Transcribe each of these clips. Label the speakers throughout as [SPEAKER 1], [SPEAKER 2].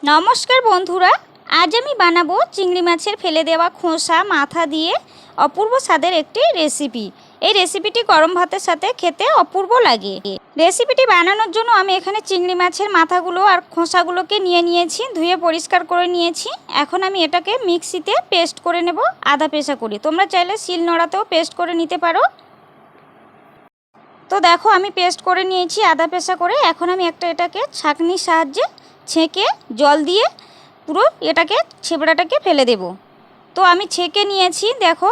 [SPEAKER 1] নমস্কার বন্ধুরা, আজ আমি বানাবো চিংড়ি মাছের ফেলে দেওয়া খোসা মাথা দিয়ে অপূর্ব স্বাদের একটি রেসিপি। এই রেসিপিটি গরম ভাতের সাথে খেতে অপূর্ব লাগে। রেসিপিটি বানানোর জন্য আমি এখানে চিংড়ি মাছের মাথাগুলো আর খোসাগুলোকে নিয়েছি, ধুয়ে পরিষ্কার করে নিয়েছি। এখন আমি এটাকে মিক্সিতে পেস্ট করে নেব, আধা পেশা করে। তোমরা চাইলে শিল নোড়াতেও পেস্ট করে নিতে পারো। তো দেখো আমি পেস্ট করে নিয়েছি আধা পেশা করে। এখন আমি এটাকে ছাঁকনির সাহায্যে ছেঁকে জল দিয়ে পুরো এটাকে ছেবড়াটাকে ফেলে দেব। তো আমি ছেঁকে নিয়েছি, দেখো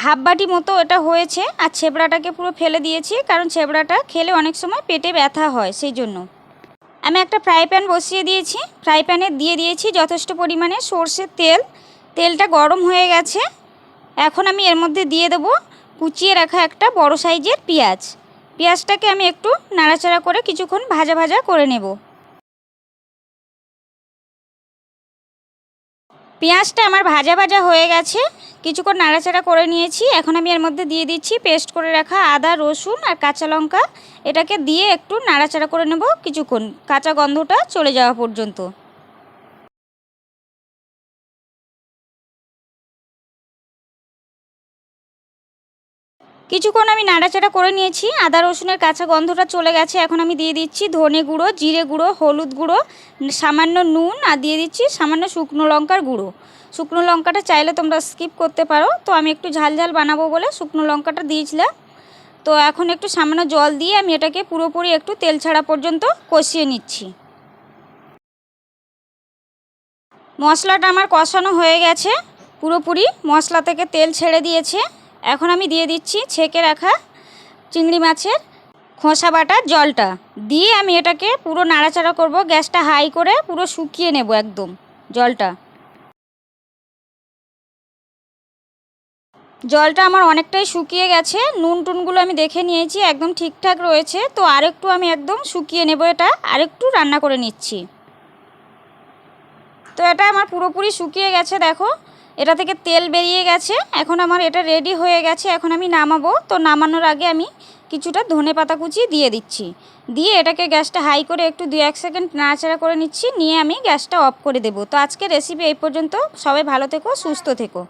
[SPEAKER 1] হাফ বাটি মতো এটা হয়েছে। আর ছেবড়াটাকে পুরো ফেলে দিয়েছি, কারণ ছেবড়াটা খেলে অনেক সময় পেটে ব্যথা হয়, সেই জন্য। আমি একটা ফ্রাই প্যান বসিয়ে দিয়েছি, ফ্রাই প্যানে দিয়ে দিয়েছি যথেষ্ট পরিমাণে সর্ষের তেল। তেলটা গরম হয়ে গেছে। এখন আমি এর মধ্যে দিয়ে দেব কুচিয়ে রাখা একটা বড় সাইজের পেঁয়াজ। পেঁয়াজটাকে আমি একটু নাড়াচাড়া করে কিছুক্ষণ ভাজা ভাজা করে নেব। পেঁয়াজটা আমার ভাজা ভাজা হয়ে গেছে, কিছুক্ষণ নাড়াচাড়া করে নিয়েছি। এখন আমি এর মধ্যে দিয়ে দিচ্ছি পেস্ট করে রাখা আদা, রসুন আর কাঁচা লঙ্কা। এটাকে দিয়ে একটু নাড়াচাড়া করে নেব কিছুক্ষণ, কাঁচা গন্ধটা চলে যাওয়া পর্যন্ত। কিছুক্ষণ আমি নাড়াচাড়া করে নিয়েছি, আদা রসুনের কাঁচা গন্ধটা চলে গেছে। এখন আমি দিয়ে দিচ্ছি ধনে গুঁড়ো, জিরে গুঁড়ো, হলুদ গুঁড়ো, সামান্য নুন, আর দিয়ে দিচ্ছি সামান্য শুকনো লঙ্কার গুঁড়ো। শুকনো লঙ্কাটা চাইলে তোমরা স্কিপ করতে পারো, তো আমি একটু ঝাল ঝাল বানাবো বলে শুকনো লঙ্কাটা দিয়েছিলাম। তো এখন একটু সামান্য জল দিয়ে আমি এটাকে পুরোপুরি একটু তেল ছাড়া পর্যন্ত কষিয়ে নিচ্ছি। মশলাটা আমার কষানো হয়ে গেছে, পুরোপুরি মশলা থেকে তেল ছেড়ে দিয়েছে। এখন আমি দিয়ে দিচ্ছি ছেঁকে রাখা চিংড়ি মাছের খোসা বাটার জলটা দিয়ে আমি এটাকে পুরো নাড়াচাড়া করব। গ্যাসটা হাই করে পুরো শুকিয়ে নেব একদম জলটা। জলটা আমার অনেকটাই শুকিয়ে গেছে, নুন টুনগুলো আমি দেখে নিয়েছি একদম ঠিকঠাক রয়েছে। তো আরেকটু আমি একদম শুকিয়ে নেব, এটা আরেকটু রান্না করে নিচ্ছি। তো এটা আমার পুরোপুরি শুকিয়ে গেছে, দেখো এটা থেকে তেল বেরিয়ে গেছে। এখন আমার এটা রেডি হয়ে গেছে, এখন আমি নামাবো। তো নামানোর আগে আমি কিছুটা ধনেপাতা কুচি দিয়ে দিচ্ছি, দিয়ে এটাকে গ্যাসটা হাই করে একটু 2-1 সেকেন্ড নাড়াচাড়া করে নিচ্ছি, নিয়ে আমি গ্যাসটা অফ করে দেবো। তো আজকে রেসিপি এই পর্যন্ত। সবাই ভালো থেকো, সুস্থ থেকো।